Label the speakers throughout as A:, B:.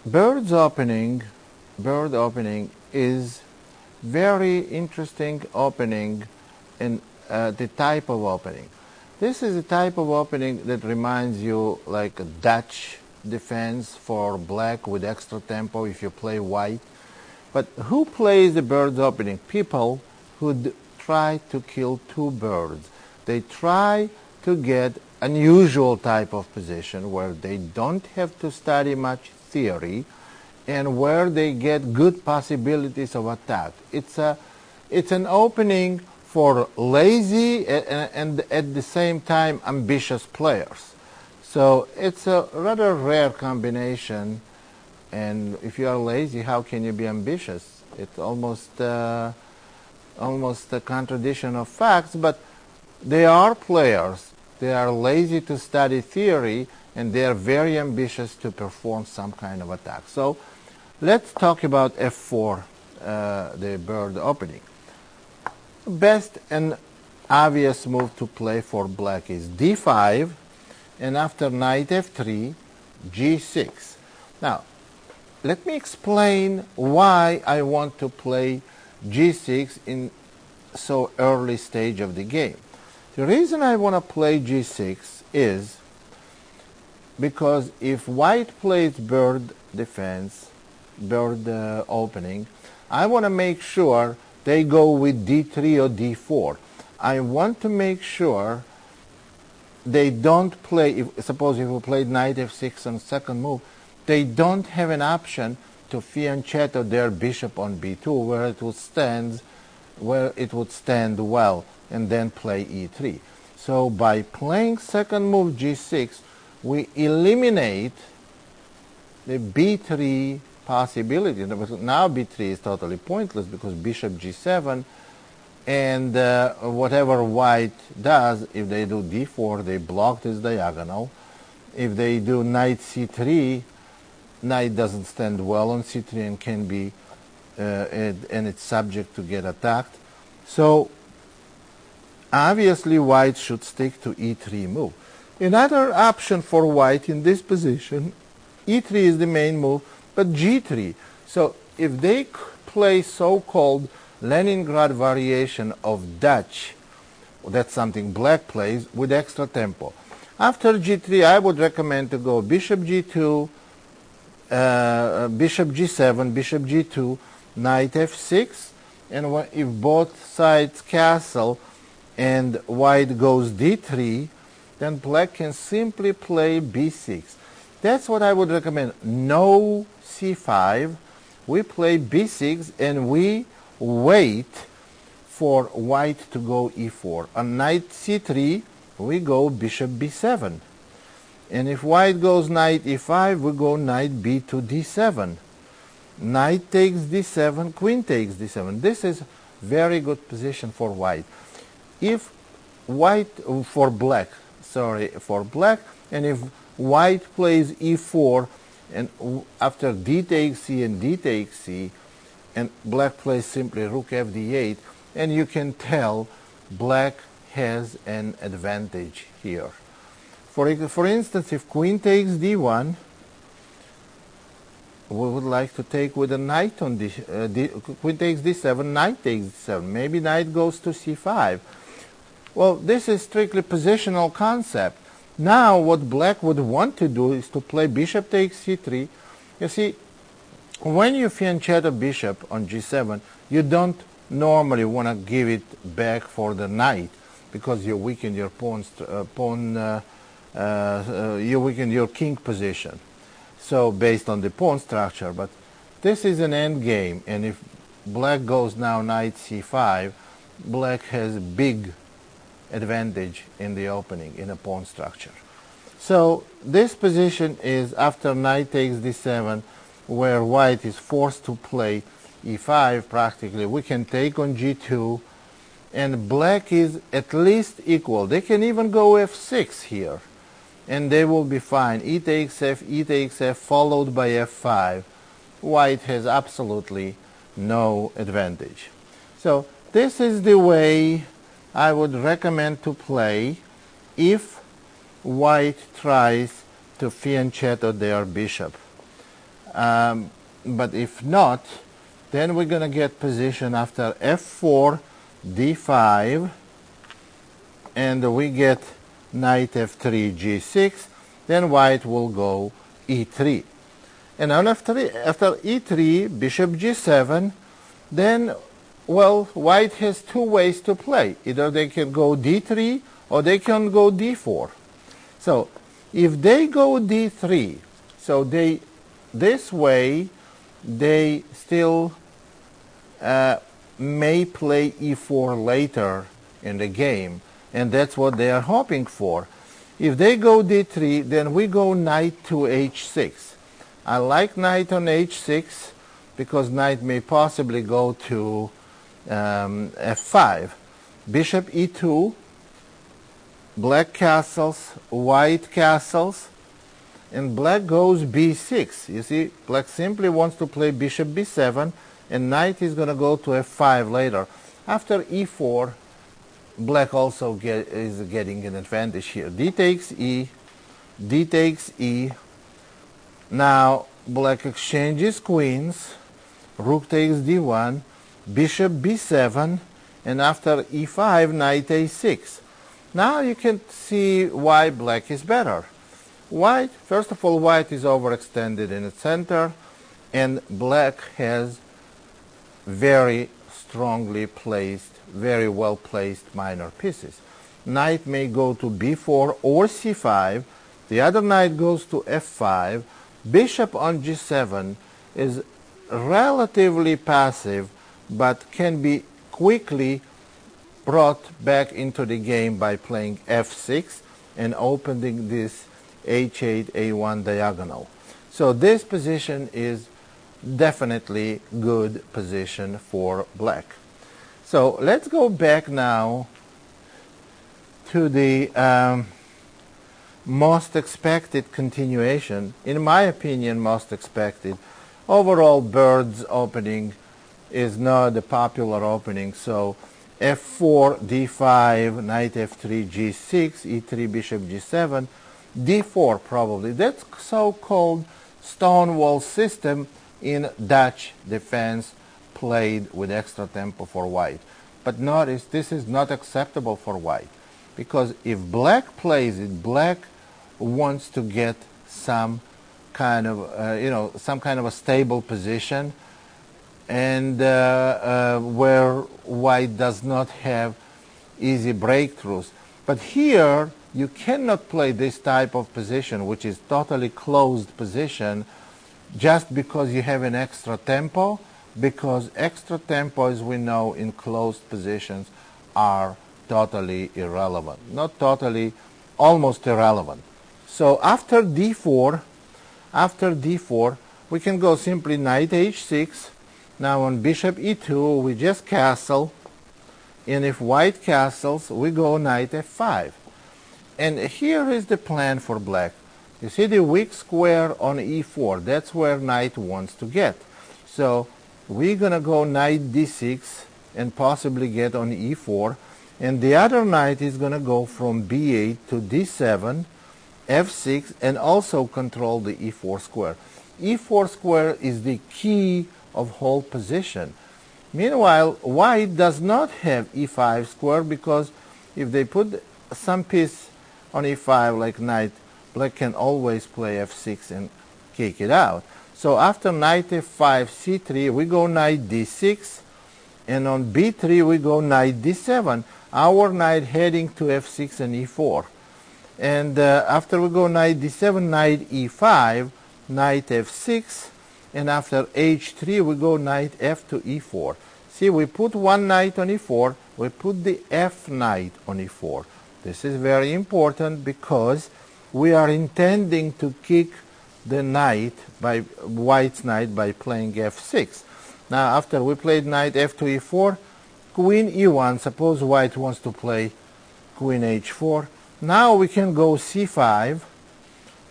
A: Bird's opening, bird opening is very interesting opening in the type of opening. This is a type of opening that reminds you like a Dutch defense for black with extra tempo if you play white. But who plays the bird's opening? People who try to kill two birds. They try to get unusual type of position where they don't have to study much theory and where they get good possibilities of attack. It's an opening for lazy and at the same time ambitious players. So it's a rather rare combination, and if you are lazy, how can you be ambitious? It's almost a contradiction of facts, but they are players. They are lazy to study theory, and they are very ambitious to perform some kind of attack. So let's talk about f4, the bird opening. Best and obvious move to play for black is d5, and after knight f3, g6. Now, let me explain why I want to play g6 in so early stage of the game. The reason I want to play g6 is because if white plays bird defense, bird opening, I want to make sure they go with d3 or d4. I want to make sure they don't play, suppose if we played knight f6 on second move, they don't have an option to fianchetto their bishop on b2 where it would stand well, and then play e3. So by playing second move g6, we eliminate the b3 possibility. Now b3 is totally pointless because bishop g7, and whatever white does, if they do d4, they block this diagonal. If they do knight c3, knight doesn't stand well on c3 and can be and it's subject to get attacked. So obviously white should stick to e3 move. Another option for white in this position, e3 is the main move, but g3. So if they play so-called Leningrad variation of Dutch, that's something black plays with extra tempo. After g3, I would recommend to go bishop g2, bishop g7, bishop g2, knight f6, and if both sides castle and white goes d3, then black can simply play b6. That's what I would recommend. No c5. We play b6 and we wait for white to go e4. On knight c3, we go bishop b7. And if white goes knight e5, we go knight b to d7. Knight takes d7, queen takes d7. This is very good position for white. If white, for black, and if white plays e4, and after d takes c and d takes c, and black plays simply rook fd8, and you can tell black has an advantage here. For instance, if queen takes d1, we would like to take with a knight on queen takes d7, knight takes d7. Maybe knight goes to c5. Well, this is strictly positional concept. Now what black would want to do is to play bishop takes c3. You see, when you fianchetto bishop on g7, you don't normally want to give it back for the knight because you weaken your you weaken your king position. So based on the pawn structure, but this is an end game, and if black goes now knight c5, black has big advantage in the opening in a pawn structure. So this position is after knight takes d7, where white is forced to play e5 practically. We can take on g2, and black is at least equal. They can even go f6 here, and they will be fine. E takes f, followed by f5. White has absolutely no advantage. So this is the way I would recommend to play if white tries to fianchetto their bishop. But if not, then we're going to get position after f4, d5, and we get knight f3, g6. Then white will go e3. And after e3, bishop g7, then, well, white has two ways to play. Either they can go d3 or they can go d4. So if they go d3, so this way they still may play e4 later in the game, and that's what they are hoping for. If they go d3, then we go knight to h6. I like knight on h6 because knight may possibly go to f5. Bishop e2, black castles, white castles, and black goes b6. You see, black simply wants to play bishop b7, and knight is going to go to f5 later. After e4, black also is getting an advantage here. D takes e, d takes e. Now black exchanges queens, rook takes d1, bishop b7, and after e5, knight a6. Now you can see why black is better. White, first of all, white is overextended in the center, and black has very strongly placed, very well placed minor pieces. Knight may go to b4 or c5, the other knight goes to f5, bishop on g7 is relatively passive, but can be quickly brought back into the game by playing f6 and opening this h8, a1 diagonal. So this position is definitely good position for black. So let's go back now to the most expected continuation. In my opinion, most expected. Overall, bird's opening is not the popular opening, so f4, d5, knight f3, g6, e3, bishop g7, d4 probably. That's so-called stonewall system in Dutch defense played with extra tempo for white. But notice this is not acceptable for white, because if black plays it, black wants to get some kind of some kind of a stable position, and where white does not have easy breakthroughs. But here you cannot play this type of position, which is totally closed position, just because you have an extra tempo, because extra tempo, as we know, in closed positions are totally irrelevant. Not totally, almost irrelevant. So after d4, we can go simply knight h6. Now on bishop e2, we just castle, and if white castles, we go knight f5. And here is the plan for black. You see the weak square on e4, that's where knight wants to get. So we're going to go knight d6 and possibly get on e4, and the other knight is going to go from b8 to d7, f6, and also control the e4 square. e4 square is the key of whole position. Meanwhile, white does not have e5 square, because if they put some piece on e5 like knight, black can always play f6 and kick it out. So after knight f5, c3, we go knight d6, and on b3 we go knight d7. Our knight heading to f6 and e4. And after we go knight d7, knight e5, knight f6, and after h3 we go knight f to e4. See, we put one knight on e4, we put the f knight on e4. This is very important because we are intending to kick the knight, by white's knight, by playing f6. Now after we played knight f to e4, queen e1, suppose white wants to play queen h4. Now we can go c5,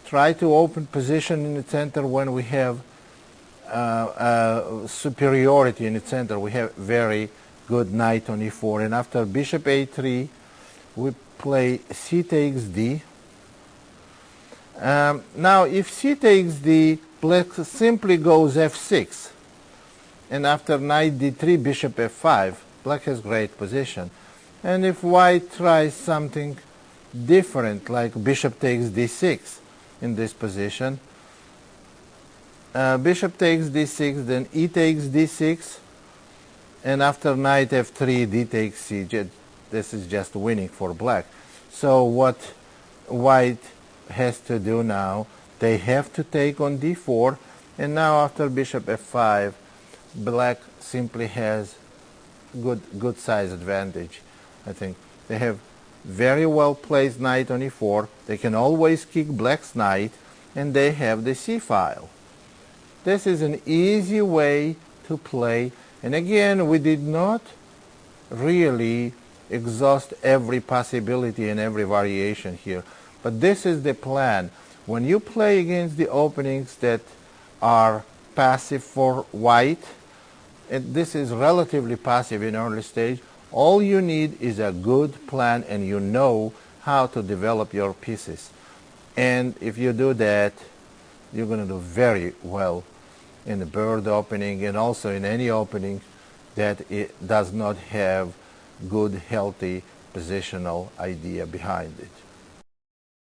A: try to open position in the center when we have superiority in the center. We have very good knight on e4, and after bishop a3, we play c takes d. Now if c takes d, black simply goes f6. And after knight d3, bishop f5, black has great position. And if white tries something different, like bishop takes d6 in this position, bishop takes d6, then e takes d6, and after knight f3, d takes c. This is just winning for black. So what white has to do now, they have to take on d4, and now after bishop f5, black simply has good size advantage. I think they have very well placed knight on e4. They can always kick black's knight, and they have the c-file. This is an easy way to play, and again, we did not really exhaust every possibility and every variation here, but this is the plan. When you play against the openings that are passive for white, and this is relatively passive in early stage, all you need is a good plan, and you know how to develop your pieces. And if you do that, you're going to do very well in the bird opening, and also in any opening that it does not have good, healthy positional idea behind it.